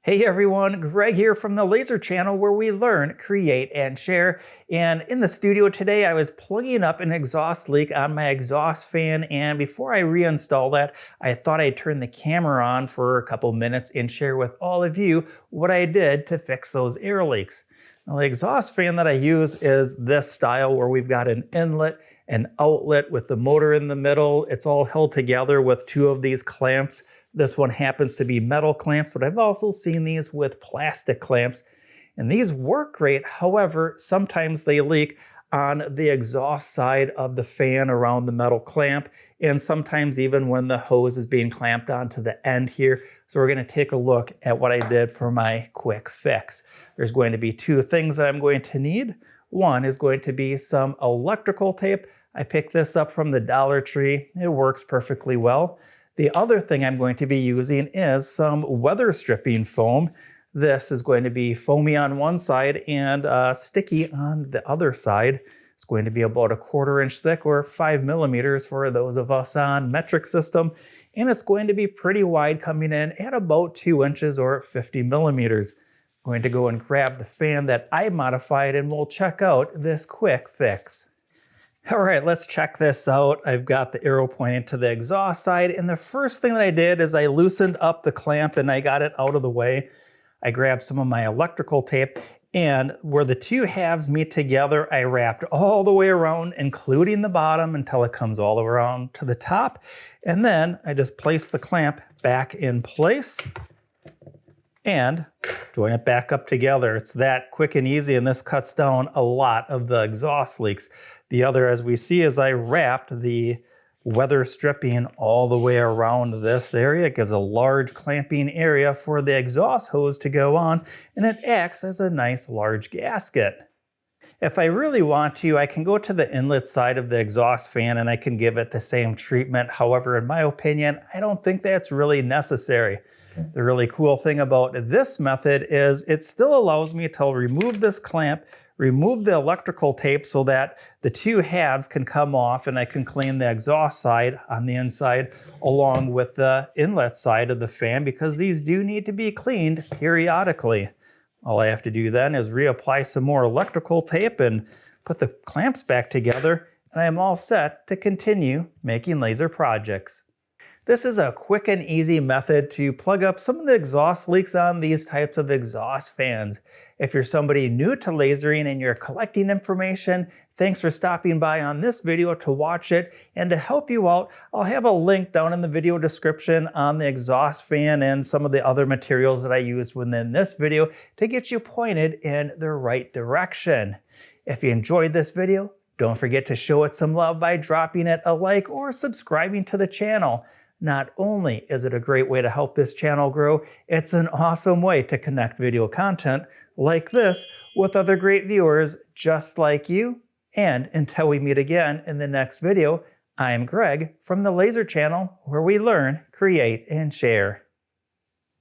Hey everyone, Greg here from the Laser Channel where we learn, create, and share. And in the studio today, I was plugging up an exhaust leak on my exhaust fan, and before I reinstall that, I thought I'd turn the camera on for a couple minutes and share with all of you what I did to fix those air leaks. Now, the exhaust fan that I use is this style where we've got an inlet, an outlet with the motor in the middle. It's all held together with two of these clamps. This one happens to be metal clamps, but I've also seen these with plastic clamps. And these work great. However, sometimes they leak on the exhaust side of the fan around the metal clamp, and sometimes even when the hose is being clamped onto the end here. So we're going to take a look at what I did for my quick fix. There's going to be two things that I'm going to need. One is going to be some electrical tape. I picked this up from the Dollar Tree. It works perfectly well. The other thing I'm going to be using is some weather stripping foam. This is going to be foamy on one side and sticky on the other side. It's going to be about 1/4 inch thick, or 5 millimeters for those of us on metric system. And it's going to be pretty wide, coming in at about 2 inches or 50 millimeters. I'm going to go and grab the fan that I modified and we'll check out this quick fix. All right, let's check this out. I've got the arrow pointing to the exhaust side, and the first thing that I did is I loosened up the clamp and I got it out of the way. I grabbed some of my electrical tape, and where the two halves meet together, I wrapped all the way around, including the bottom, until it comes all around to the top. And then I just place the clamp back in place and join it back up together. It's that quick and easy, and this cuts down a lot of the exhaust leaks. The other, as we see, is I wrapped the weather stripping all the way around this area. It gives a large clamping area for the exhaust hose to go on, and it acts as a nice large gasket. If I really want to, I can go to the inlet side of the exhaust fan and I can give it the same treatment. However, in my opinion, I don't think that's really necessary. The really cool thing about this method is it still allows me to remove this clamp, remove the electrical tape so that the two halves can come off, and I can clean the exhaust side on the inside along with the inlet side of the fan, because these do need to be cleaned periodically. All I have to do then is reapply some more electrical tape and put the clamps back together, and I am all set to continue making laser projects. This is a quick and easy method to plug up some of the exhaust leaks on these types of exhaust fans. If you're somebody new to lasering and you're collecting information, thanks for stopping by on this video to watch it. And to help you out, I'll have a link down in the video description on the exhaust fan and some of the other materials that I used within this video to get you pointed in the right direction. If you enjoyed this video, don't forget to show it some love by dropping it a like or subscribing to the channel. Not only is it a great way to help this channel grow, it's an awesome way to connect video content like this with other great viewers just like you. And until we meet again in the next video, I'm Greg from the Laser Channel, where we learn, create, and share.